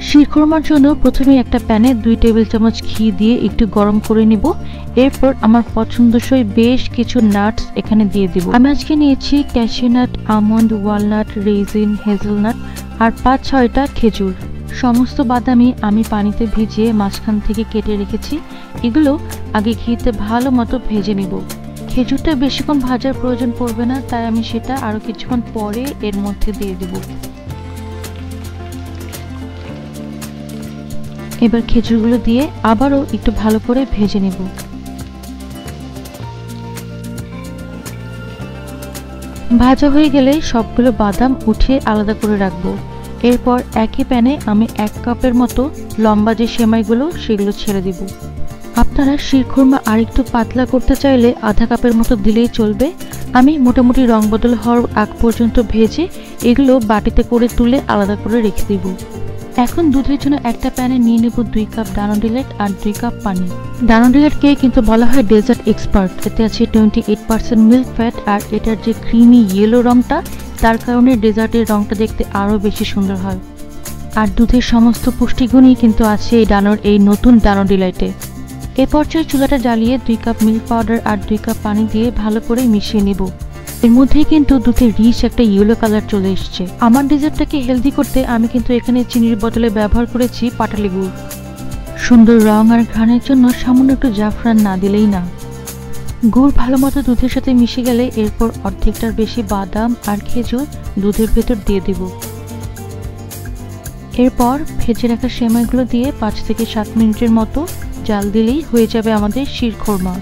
শিরখোরমার জন্য প্রথমে একটা প্যানে 2 টেবিল চামচ ঘি দিয়ে একটু গরম করে নিব। এরপর আমার পছন্দসই বেশ কিছু নাটস এখানে দিয়ে দিব। আমি আজকে নিয়েছি cashew nut, almond, walnut, raisin, hazelnut আর 5-6টা খেজুর। সমস্ত বাদামই আমি পানিতে ভিজিয়ে মাঝখান থেকে কেটে রেখেছি। এগুলো আগে ঘিতে ভালো মতো ভেজে নিব। খেজুরটা বেশিক্ষণ ভাজার প্রয়োজন পড়বে না, তাই আমি সেটা আরো কিছুক্ষণ পরে এর মধ্যে দিয়ে দিব। এবার খেজুরগুলো দিয়ে আবারও একটু ভালো করে ভেজে নেব। ভাজা হয়ে গেলে সবগুলো বাদাম উঠিয়ে আলাদা করে রাখবো। এরপর একই প্যানে আমি 1 কাপের মতো লম্বা যে সেমাইগুলো সেগুলো ছেড়ে দিব। আপনারা শিরখোরমা আরেকটু পাতলা করতে চাইলে আধা কাপের মতো দিলেই চলবে। আমি মোটামুটি রং বদল হওয়ার আগ পর্যন্ত ভেজে এগুলো বাটিতে করে তুলে আলাদা করে রেখে দিব। এখন দুধের জন্য একটা প্যানে নিয়ে নেব 2 কাপ ডানো ডিলাইট আর 2 কাপ পানি। ডানো ডিলাইটকে কিন্তু বলা হয় ডেজার্ট এক্সপার্ট। এতে আছে 28% মিল্ক ফ্যাট আর এটার যে ক্রিমি ইয়েলো রংটা, তার কারণে ডেজার্টের রংটা দেখতে আরও বেশি সুন্দর হয়। আর দুধের সমস্ত পুষ্টিগুণই কিন্তু আছে এই নতুন ডানো ডিলাইটে। এ পর্যায়ে চুলাটা জ্বালিয়ে 2 কাপ মিল্ক পাউডার আর 2 কাপ পানি দিয়ে ভালো করে মিশিয়ে নেব। এর মধ্যেই কিন্তু দুধের রিচ একটা ইয়েলো কালার চলে এসছে। আমার ডেজার্টটাকে হেলদি করতে আমি কিন্তু এখানে চিনির বদলে ব্যবহার করেছি পাটালি গুড়। সুন্দর রং আর ঘ্রাণের জন্য সামান্য একটু জাফরান না দিলেই না। গুড় ভালো মতো দুধের সাথে মিশে গেলে এরপর অর্ধেকটার বেশি বাদাম আর খেজুর দুধের ভেতর দিয়ে দেব। এরপর ভেজে রাখা সেমাইগুলো দিয়ে 5 থেকে 7 মিনিটের মতো জাল দিলেই হয়ে যাবে আমাদের শিরখোরমা।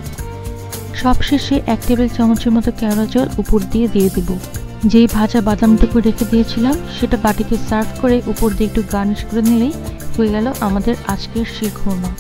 সবশেষে 1 টেবিল চামচের মতো কেওড়া জল উপর দিয়ে দেব। যেই ভাজা বাদামটুকু রেখে দিয়েছিলাম সেটা বাটিতে সার্ভ করে উপর দিয়ে একটু গার্নিশ করে নিলেই হয়ে গেল আমাদের আজকের শিরখোরমা।